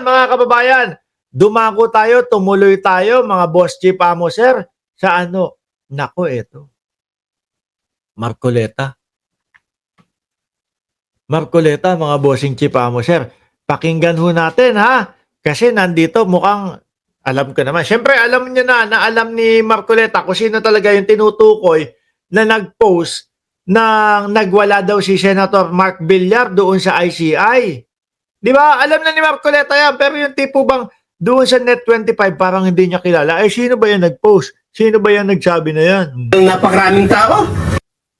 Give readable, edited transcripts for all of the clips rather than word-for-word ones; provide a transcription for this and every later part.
mga kababayan, dumako tayo, tumuloy tayo, mga boss chief amo, sir, sa ano? Nako, eto. Marcoleta. Marcoleta, mga bossing chief amo, sir. Pakinggan ho natin, ha? Kasi nandito mukhang, alam ko naman. Siyempre, alam niyo na alam ni Marcoleta kung sino talaga yung tinutukoy na nag-post na nagwala daw si Senator Mark Villar doon sa ICI. Di ba? Alam na ni Marcoleta yan. Pero yung tipo bang doon sa Net25 parang hindi niya kilala. Eh, sino ba yung nag-post? Sino ba yung nagsabi na yan? Napakaraming tao.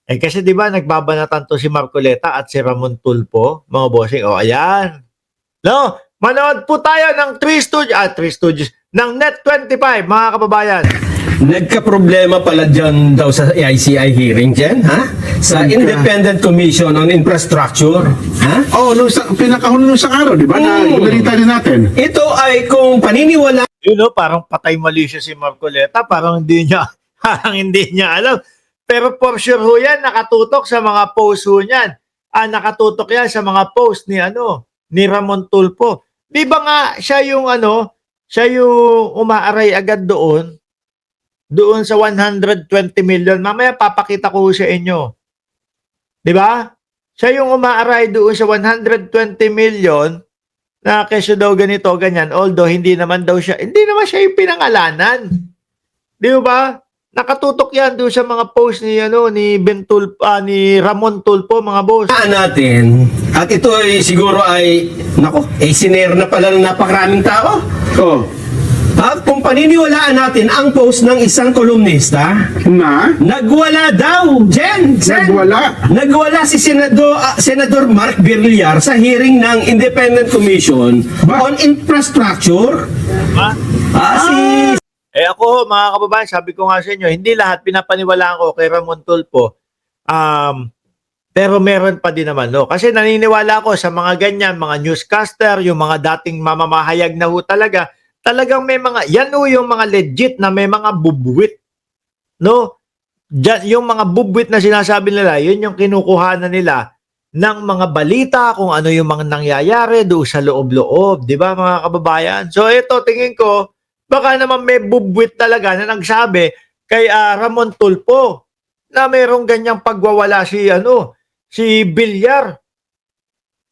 Eh kasi 'di ba nagbabanatan to si Marcoleta at si Ramon Tulfo, mga bossing. O ayan. No, manood po tayo ng 3 Studios ng Net25, mga kababayan. Nagka-problema pala dyan daw sa ICI hearing dyan, ha? Sa Independent Commission on Infrastructure, ha? Oh, pinakahuli nung isang araw, di ba? Na ibalita din natin. Ito ay kung paniniwala You know, parang patay mali siya si Marcoleta, parang hindi niya alam. Pero for sure ho yan, nakatutok sa mga post ho niyan. Nakatutok yan sa mga post ni Ramon Tulfo. Di ba nga siya yung umaaray agad doon sa 120 million. Mamaya papakita ko sa inyo. Di ba? Siya yung umaaray doon sa 120 million na kesyo daw ganito, ganyan. Although hindi naman siya yung pinangalanan. Di ba? Nakatutok yan doon sa mga post ni ni Ramon Tulfo, mga boss. natin, at ito ay siguro ay, sinare na pala ng napakaraming tao. Oh. At kung paniniwalaan natin ang post ng isang kolumnista, nagwala daw, Jen. Nagwala si Senador Mark Villar sa hearing ng Independent Commission on Infrastructure. Ako, mga kababayan, sabi ko nga sa inyo, hindi lahat pinapaniwalaan ko kay Ramon Tulfo. Pero meron pa din naman, no? Kasi naniniwala ako sa mga ganyan, mga newscaster, yung mga dating mamamahayag na ho talaga, talagang may mga, yan ho yung mga legit na may mga bubwit, no? Yung mga bubwit na sinasabi nila, yun yung kinukuhanan nila ng mga balita, kung ano yung mga nangyayari doon sa loob-loob, di ba, mga kababayan? So ito, tingin ko, baka naman may bubwit talaga na nagsabi kay Ramon Tulfo na mayroong ganyang pagwawala si Villar.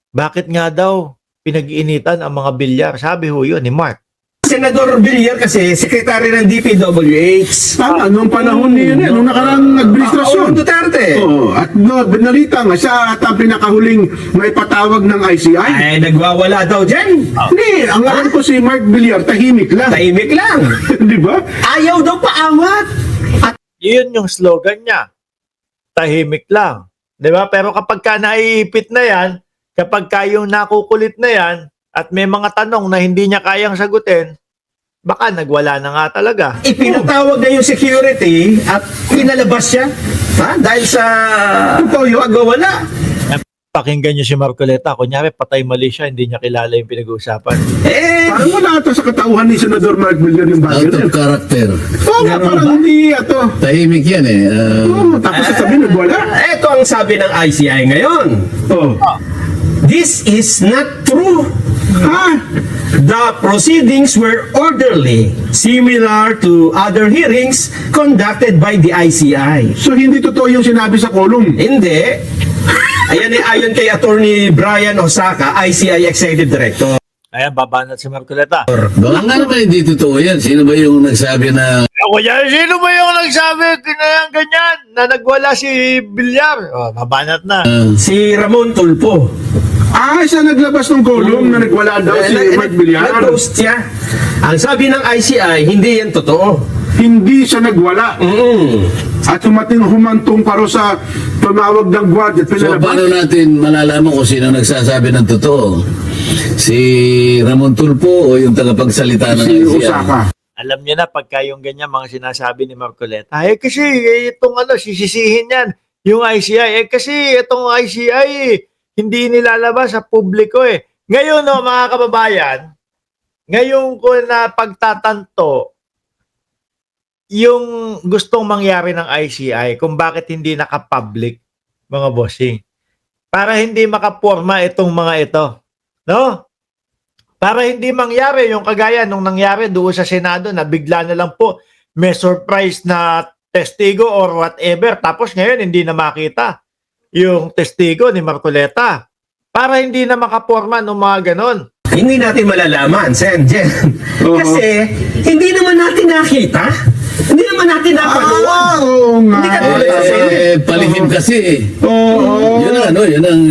Bakit nga daw pinag-iinitan ang mga Villar? Sabi ho yun ni Mark. Senador Villar kasi, sekretary ng DPWH. Tama, nung panahon niya nung nakarang administrasyon. Duterte. At binalita nga, siya at ang pinakahuling may patawag ng ICI. Ay, nagwawala daw dyan. Hindi, ang alam ko si Mark Villar, tahimik lang. Tahimik lang. Di ba? Ayaw daw paawat. At Yun yung slogan niya. Tahimik lang. Di ba? Pero kapag ka naiipit na yan, kapag ka yung nakukulit na yan, at may mga tanong na hindi niya kayang sagutin, baka nagwala na nga talaga. ipinatawag na yung security at pinalabas siya. Dahil sa pagwawala. Pakinggan niyo si Marcoleta. Kunyari, patay mali siya, hindi niya kilala yung pinag-uusapan. Parang wala ito sa katauhan ni Senador Mark Villar yung bagay. Out of character. Oo nga, parang hindi ito. Tahimik yan eh. Tapos sasabihin, nagwala. Ito ang sabi ng ICI ngayon. This is not true. The proceedings were orderly, similar to other hearings conducted by the ICI. So hindi totoo yung sinabi sa column. Hindi. Ayon kay Attorney Brian Osaka, ICI Executive Director. Ayan, babanat si Marcoleta. Baka nga naman hindi totoo yan. Sino ba yung nagsabi na Sino ba yung nagsabi ganyan na nagwala si Villar? Babanat na. Si Ramon Tulfo. Siya naglabas ng column na nagwala daw si Mark Villar. Nag-post siya. Ang sabi ng ICI, hindi yan totoo. Hindi siya nagwala. At humantong paro sa tumawag ng guard at So pinalabas. paano natin malalaman kung sino nagsasabi ng totoo? Si Ramon Tulfo o yung tagapagsalita ng Si ICI? Osaka. Alam niyo na pagka yung ganyan mga sinasabi ni Marcoleta. Kasi itong sisisihin yan, yung ICI. Kasi itong ICI, hindi nilalabas sa publiko eh. Ngayon mga kababayan, ngayon ko na pagtatanto yung gustong mangyari ng ICI kung bakit hindi naka-public, mga bossing. Para hindi makaporma itong mga ito. No? Para hindi mangyari yung kagaya nung nangyari doon sa Senado na bigla na lang po may surprise na testigo or whatever. Tapos ngayon hindi na makita yung testigo ni Marcoleta. Para hindi na makaporma ng mga ganon. Hindi natin malalaman, Sen, Jen. Kasi, hindi naman natin nakita. Hindi naman natin napanood. Oo nga. Hindi ka tulad sa Senate. Palihim kasi eh. Oo. Yun ang yun ang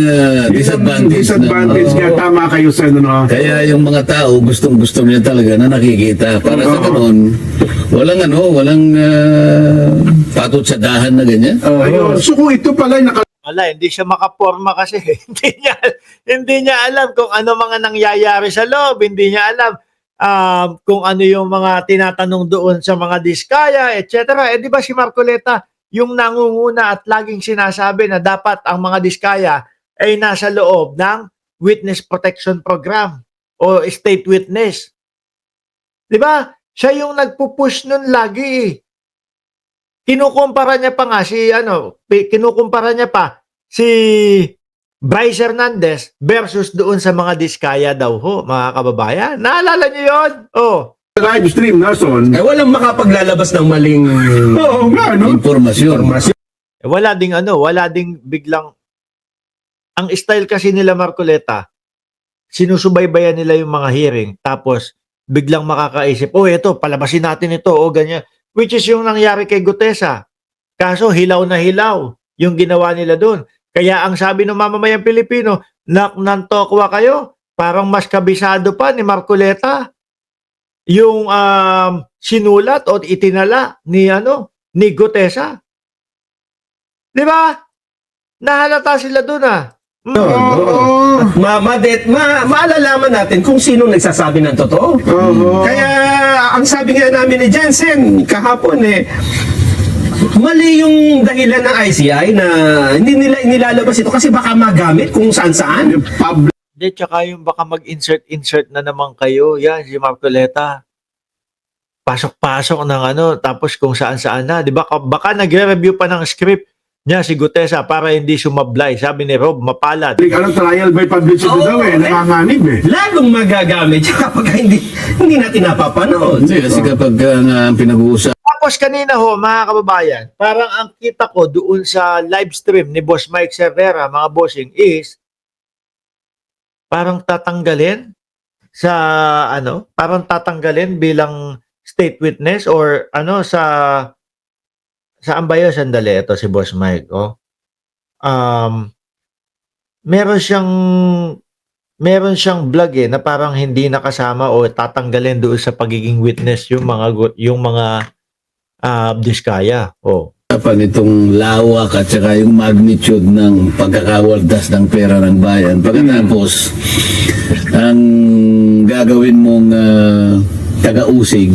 disadvantage. Disadvantage. ng- Kaya tama kayo sa ano. Kaya yung mga tao gustong-gusto nila talaga na nakikita. Para sa ganun, walang patot sa dahan na ganyan. Ayun. So kung ito pala ay Wala, hindi siya makaporma kasi hindi niya alam kung ano mga nangyayari sa loob, hindi niya alam kung ano yung mga tinatanong doon sa mga diskaya, etc. Eh di ba si Marcoleta yung nangunguna at laging sinasabi na dapat ang mga diskaya ay nasa loob ng Witness Protection Program o State Witness. Di ba? Siya yung nagpupush nun lagi eh. Kinukumpara niya pa nga si Bryce Hernandez versus doon sa mga diskaya daw ho, mga kababayan. Naalala niyo yun? Oh. live stream, Nelson. Walang makapaglalabas ng maling Oo nga, no? Impormasyon. informasyon. Wala ding biglang ang style kasi nila Marcoleta, sinusubaybayan nila yung mga hearing tapos biglang makakaisip, eto, palabasin natin ito, ganyan. Which is yung nangyari kay Gutesa. Kaso hilaw na hilaw yung ginawa nila doon. Kaya ang sabi ng mamamayang Pilipino, nantokwa kayo, parang mas kabisado pa ni Marcoleta yung sinulat o itinala ni Gutesa. Di ba? Nahalata sila doon Oo. Maalalaman natin kung sino nagsasabi ng totoo. Oo. Kaya ang sabi nga namin ni Jensen kahapon mali yung dahilan ng ICI na hindi nila inilalabas ito kasi baka magamit kung saan-saan. Public. Hindi, tsaka yung baka mag-insert na naman kayo. Yan, si Marcoleta. Pasok-pasok ng tapos kung saan-saan na. Di ba? Baka nagre-review pa ng script niya si Gutesa para hindi sumablay. Sabi ni Rob, mapalad. Trial by publicity daw nanganganib Lalong magagamit kapag hindi natin napapanood. Hindi, kasi kapag pinag-uusap, Tapos kanina ho, mga kababayan, parang ang kita ko doon sa live stream ni Boss Mike Cervera, mga bossing, is parang tatanggalin bilang state witness or saan ba yun? Sandali, ito si Boss Mike. Meron siyang vlog na parang hindi nakasama o tatanggalin doon sa pagiging witness yung mga diskaya. itong lawak at saka yung magnitude ng pagkakawaldas ng pera ng bayan. Pagkatapos, ang gagawin mong taga-usig,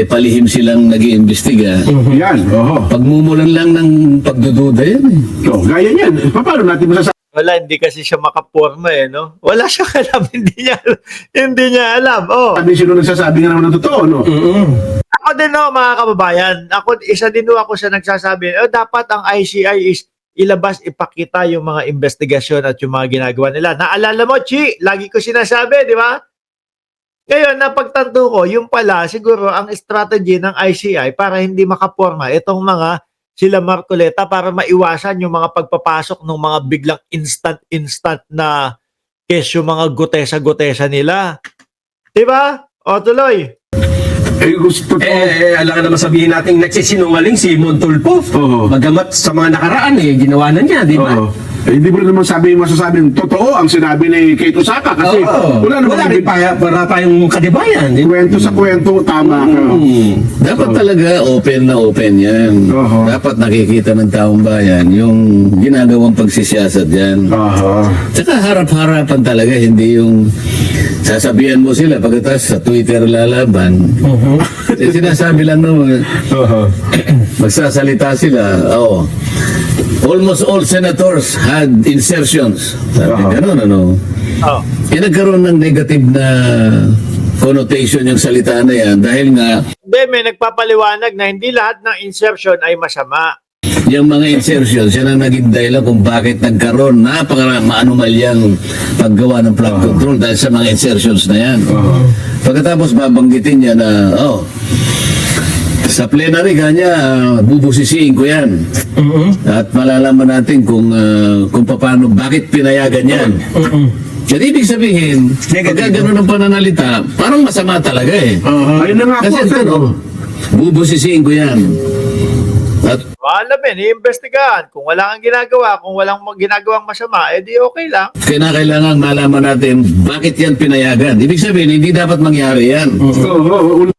palihim silang nag-iimbestiga. Yan, oo. Pagmumulan lang ng pagdududa yan Gaya yan. Paano natin masasabi? Wala, hindi kasi siya makaporma no? Wala siyang alam, hindi niya alam. Sino nagsasabi nga naman ng totoo, no? Ako din mga kababayan, isa din ako sa nagsasabi, dapat ang ICI is ilabas, ipakita yung mga investigasyon at yung mga ginagawa nila. Naalala mo, Chi, lagi ko sinasabi, di ba? Ngayon, napagtanto ko, yung pala, siguro ang strategy ng ICI para hindi makaporma itong mga sila Marcoleta para maiwasan yung mga pagpapasok ng mga biglang instant na case yung mga gutesa nila. Diba? O tuloy. Gusto ko. Alam ka naman sabihin natin nagsisinungaling si Montulfo. Oo. Magamat sa mga nakaraan ginawa na niya, di ba? Oo. Hindi mo rin naman masasabi totoo ang sinabi ni Kate Osaka kasi wala rin para tayong kadibayan. Di ba? kwento sa kwento, tama ka. Dapat talaga open na open yan. Oo. Dapat nakikita ng taong bayan yung ginagawang pagsisiyasat yan. Tsaka harap-harapan talaga, hindi yung sasabihan mo sila pagkatapos sa Twitter lalaban. Sinasabi lang naman, magsasalita sila, almost all senators had insertions. Sabi, ganun, nagkaroon ng negative na connotation yung salita na yan dahil nga Hindi, may nagpapaliwanag na hindi lahat ng insertion ay masama. yung mga insertions, yan ang naging dahilan kung bakit nagkaroon napaka-anomalyang paggawa ng flood control dahil sa mga insertions na yan. Pagkatapos babanggitin niya na, sa plenary kanya, bubusisiin ko yan. At malalaman natin kung paano, bakit pinayagan yan. Jadi ibig sabihin, pagka ganun ang pananalita, parang masama talaga eh. Ayun na nga po, Kasi sir. bubusisiin ko yan. At Alamin, iimbestigahan. Kung wala kang ginagawa, kung walang ginagawang masama, edi okay lang. kailangan malaman natin bakit yan pinayagan. Ibig sabihin, hindi dapat mangyari yan. Oo,